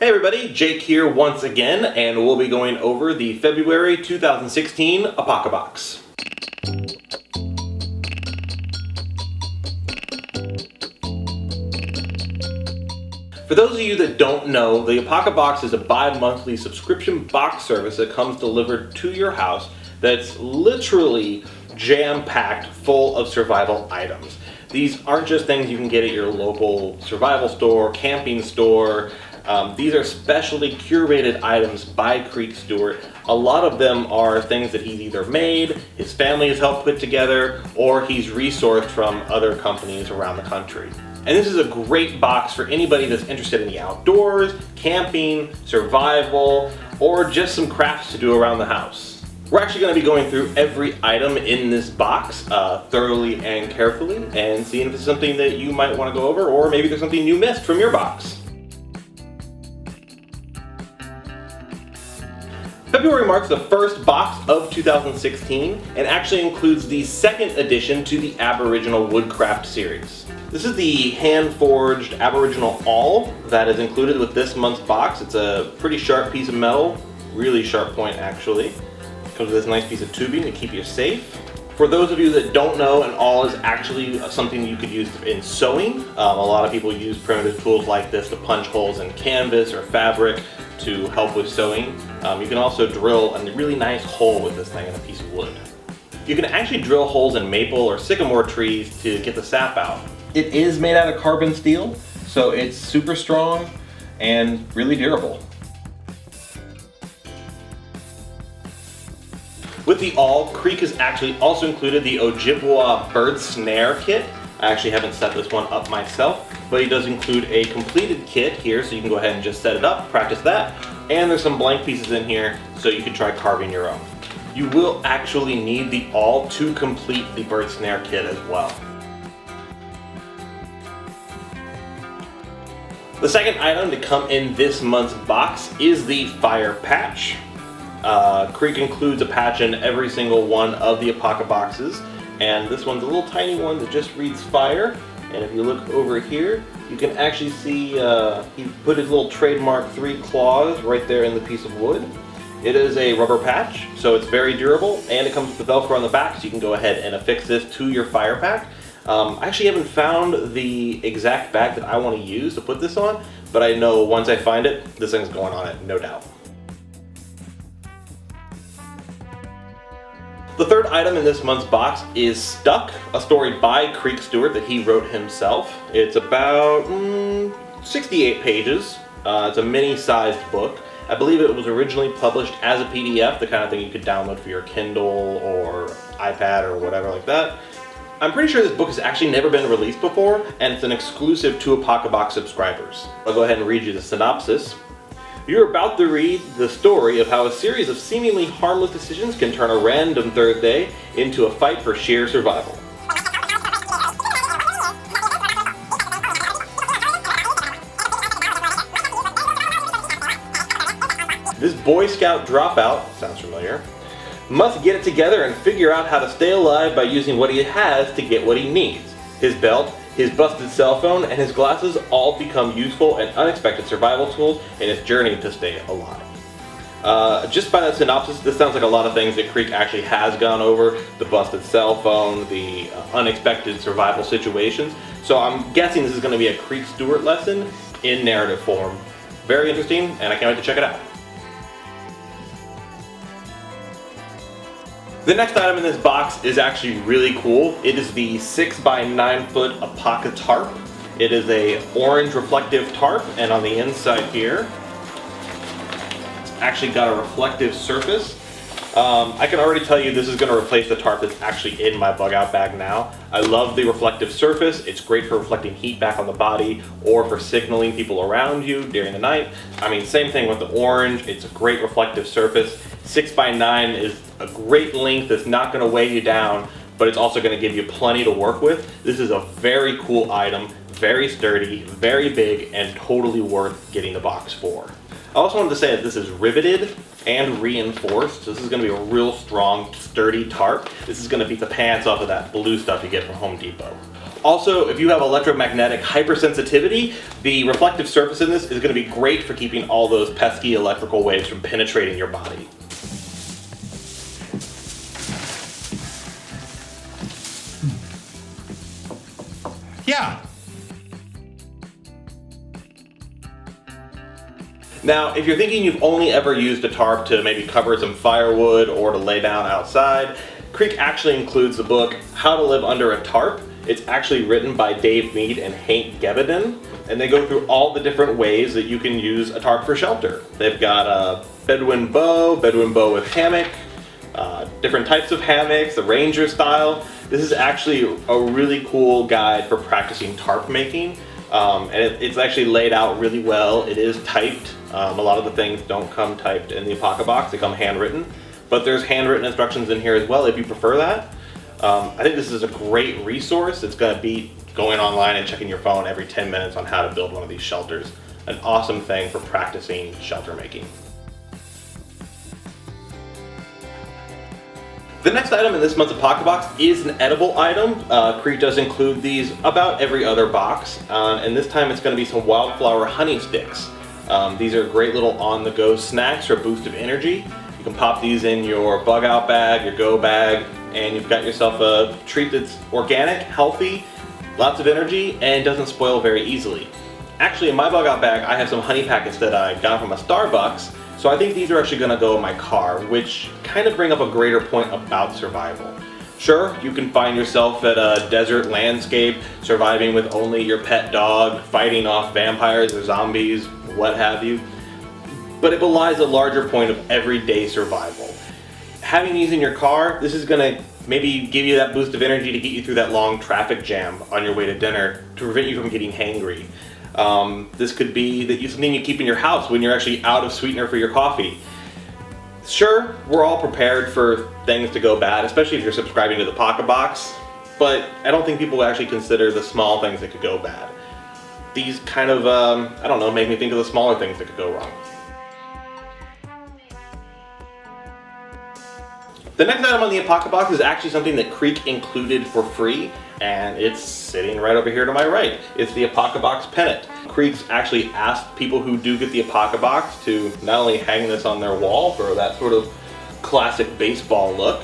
Hey everybody, Jake here once again, and we'll be going over the February 2016 Apocabox. For those of you that don't know, the Apocabox is a bi-monthly subscription box service that comes delivered to your house that's literally jam-packed full of survival items. These aren't just things you can get at your local survival store, camping store. These are specially curated items by Creek Stewart. A lot of them are things that he's either made, his family has helped put together, or he's resourced from other companies around the country. And this is a great box for anybody that's interested in the outdoors, camping, survival, or just some crafts to do around the house. We're actually going to be going through every item in this box thoroughly and carefully and seeing if it's something that you might want to go over, or maybe there's something you missed from your box. February marks the first box of 2016 and actually includes the second addition to the Aboriginal Woodcraft series. This is the hand-forged Aboriginal awl that is included with this month's box. It's a pretty sharp piece of metal, really sharp point actually. Comes with this nice piece of tubing to keep you safe. For those of you that don't know, an awl is actually something you could use in sewing. A lot of people use primitive tools like this to punch holes in canvas or fabric to help with sewing. You can also drill a really nice hole with this thing in a piece of wood. You can actually drill holes in maple or sycamore trees to get the sap out. It is made out of carbon steel, so it's super strong and really durable. With the awl, Creek has actually also included the OJIBWA bird snare kit. I actually haven't set this one up myself, but he does include a completed kit here, so you can go ahead and just set it up, practice that, and there's some blank pieces in here so you can try carving your own. You will actually need the awl to complete the bird snare kit as well. The second item to come in this month's box is the fire patch. Creek includes a patch in every single one of the Apocaboxes, and this one's a little tiny one that just reads fire. And if you look over here, you can actually see he put his little trademark 3 claws right there in the piece of wood. It is a rubber patch, so it's very durable, and it comes with the Velcro on the back, so you can go ahead and affix this to your fire pack. I actually haven't found the exact bag that I want to use to put this on, but I know once I find it, this thing's going on it, no doubt. The third item in this month's box is Stuck, a story by Creek Stewart that he wrote himself. It's about 68 pages. It's a mini-sized book. I believe it was originally published as a PDF, the kind of thing you could download for your Kindle or iPad or whatever like that. I'm pretty sure this book has actually never been released before, and it's an exclusive to Apocabox subscribers. I'll go ahead and read you the synopsis. You're about to read the story of how a series of seemingly harmless decisions can turn a random Thursday into a fight for sheer survival. This Boy Scout dropout, sounds familiar, must get it together and figure out how to stay alive by using what he has to get what he needs. His belt, his busted cell phone, and his glasses all become useful and unexpected survival tools in his journey to stay alive. Just by that synopsis, this sounds like a lot of things that Creek actually has gone over. The busted cell phone, the unexpected survival situations. So I'm guessing this is going to be a Creek Stewart lesson in narrative form. Very interesting, and I can't wait to check it out. The next item in this box is actually really cool. It is the 6x9 foot APOCA-TARP. It is a orange reflective tarp, and on the inside here, it's actually got a reflective surface. I can already tell you this is going to replace the tarp that's actually in my bug out bag now. I love the reflective surface. It's great for reflecting heat back on the body or for signaling people around you during the night. I mean, same thing with the orange. It's a great reflective surface. 6x9 is a great length that's not going to weigh you down, but it's also going to give you plenty to work with. This is a very cool item, very sturdy, very big, and totally worth getting the box for. I also wanted to say that this is riveted and reinforced, so this is going to be a real strong, sturdy tarp. This is going to beat the pants off of that blue stuff you get from Home Depot. Also, if you have electromagnetic hypersensitivity, the reflective surface in this is going to be great for keeping all those pesky electrical waves from penetrating your body. Yeah. Now, if you're thinking you've only ever used a tarp to maybe cover some firewood or to lay down outside, Creek actually includes the book How to Live Under a Tarp. It's actually written by Dave Mead and Hank Gevedin, and they go through all the different ways that you can use a tarp for shelter. They've got a Bedouin bow with hammock, different types of hammocks, the Ranger style. This is actually a really cool guide for practicing tarp making. And it's actually laid out really well. It is typed. A lot of the things don't come typed in the Apocabox, they come handwritten. But there's handwritten instructions in here as well if you prefer that. I think this is a great resource. It's going to beat going online and checking your phone every 10 minutes on how to build one of these shelters. An awesome thing for practicing shelter making. The next item in this month's Apocabox is an edible item. Creek does include these about every other box, and this time it's going to be some wildflower honey sticks. These are great little on-the-go snacks for a boost of energy. You can pop these in your bug-out bag, your go bag, and you've got yourself a treat that's organic, healthy, lots of energy, and doesn't spoil very easily. Actually, in my bug-out bag, I have some honey packets that I got from a Starbucks. So I think these are actually going to go in my car, which kind of bring up a greater point about survival. Sure, you can find yourself at a desert landscape, surviving with only your pet dog, fighting off vampires or zombies, what have you. But it belies a larger point of everyday survival. Having these in your car, this is going to maybe give you that boost of energy to get you through that long traffic jam on your way to dinner, to prevent you from getting hangry. This could be something you keep in your house when you're actually out of sweetener for your coffee. Sure, we're all prepared for things to go bad, especially if you're subscribing to the Apocabox, but I don't think people actually consider the small things that could go bad. These kind of, I don't know, make me think of the smaller things that could go wrong. The next item on the Apocabox is actually something that Creek included for free, and it's sitting right over here to my right. It's the Apocabox pennant. Creek's actually asked people who do get the Apocabox to not only hang this on their wall for that sort of classic baseball look,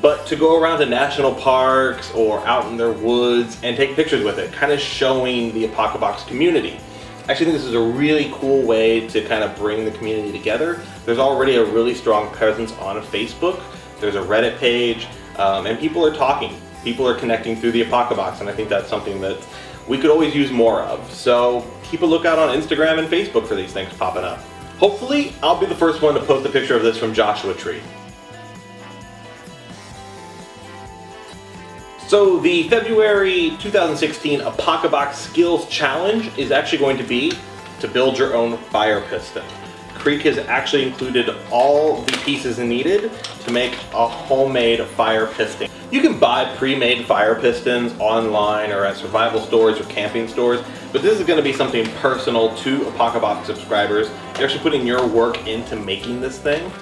but to go around to national parks or out in their woods and take pictures with it, kind of showing the Apocabox community. I actually think this is a really cool way to kind of bring the community together. There's already a really strong presence on Facebook. There's a Reddit page, and people are talking. People are connecting through the Apocabox, and I think that's something that we could always use more of. So keep a lookout on Instagram and Facebook for these things popping up. Hopefully, I'll be the first one to post a picture of this from Joshua Tree. So the February 2016 Apocabox Skills Challenge is actually going to be to build your own fire piston. Creek has actually included all the pieces needed to make a homemade fire piston. You can buy pre-made fire pistons online or at survival stores or camping stores, but this is going to be something personal to Apocabox subscribers. You're actually putting your work into making this thing.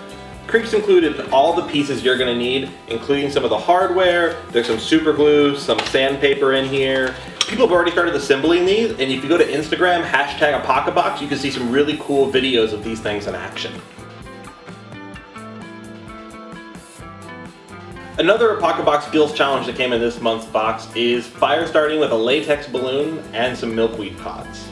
Creek's included all the pieces you're going to need, including some of the hardware. There's some super glue, some sandpaper in here. People have already started assembling these, and if you go to Instagram, #Apocabox, you can see some really cool videos of these things in action. Another Apocabox Skills Challenge that came in this month's box is fire starting with a latex balloon and some milkweed pods.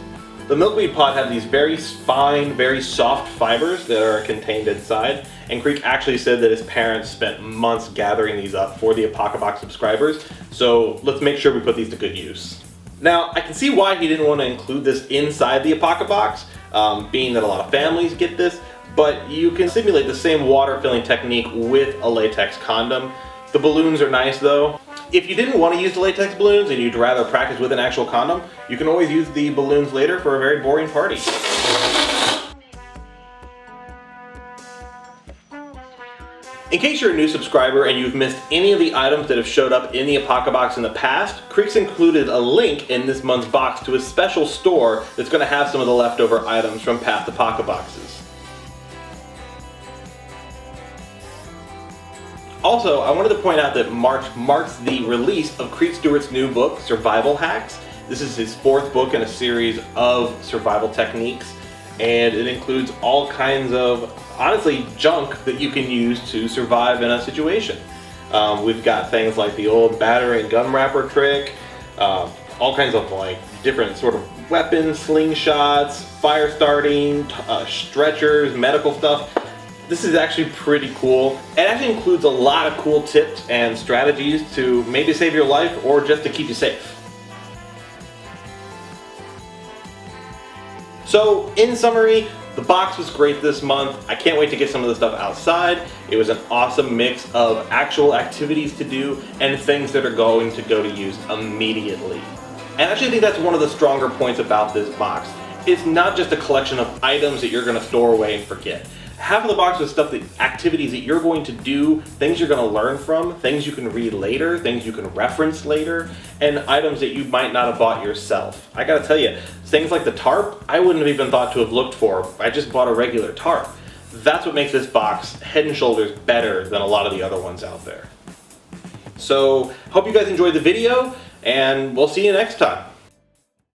The milkweed pod have these very fine, very soft fibers that are contained inside, and Creek actually said that his parents spent months gathering these up for the Apocabox subscribers, so let's make sure we put these to good use. Now, I can see why he didn't want to include this inside the Apocabox, being that a lot of families get this, but you can simulate the same water filling technique with a latex condom. The balloons are nice though. If you didn't want to use the latex balloons and you'd rather practice with an actual condom, you can always use the balloons later for a very boring party. In case you're a new subscriber and you've missed any of the items that have showed up in the Apocabox in the past, Creek's included a link in this month's box to a special store that's going to have some of the leftover items from past Apocaboxes. Also, I wanted to point out that March marks the release of Creed Stewart's new book, Survival Hacks. This is his 4th book in a series of survival techniques, and it includes all kinds of, honestly, junk that you can use to survive in a situation. We've got things like the old battering gun wrapper trick, all kinds of like different sort of weapons, slingshots, fire starting, stretchers, medical stuff. This is actually pretty cool. It actually includes a lot of cool tips and strategies to maybe save your life or just to keep you safe. So, in summary, the box was great this month. I can't wait to get some of the stuff outside. It was an awesome mix of actual activities to do and things that are going to go to use immediately. And I actually think that's one of the stronger points about this box. It's not just a collection of items that you're going to store away and forget. Half of the box is stuff, activities that you're going to do, things you're going to learn from, things you can read later, things you can reference later, and items that you might not have bought yourself. I gotta tell you, things like the tarp, I wouldn't have even thought to have looked for. I just bought a regular tarp. That's what makes this box head and shoulders better than a lot of the other ones out there. So, hope you guys enjoyed the video, and we'll see you next time.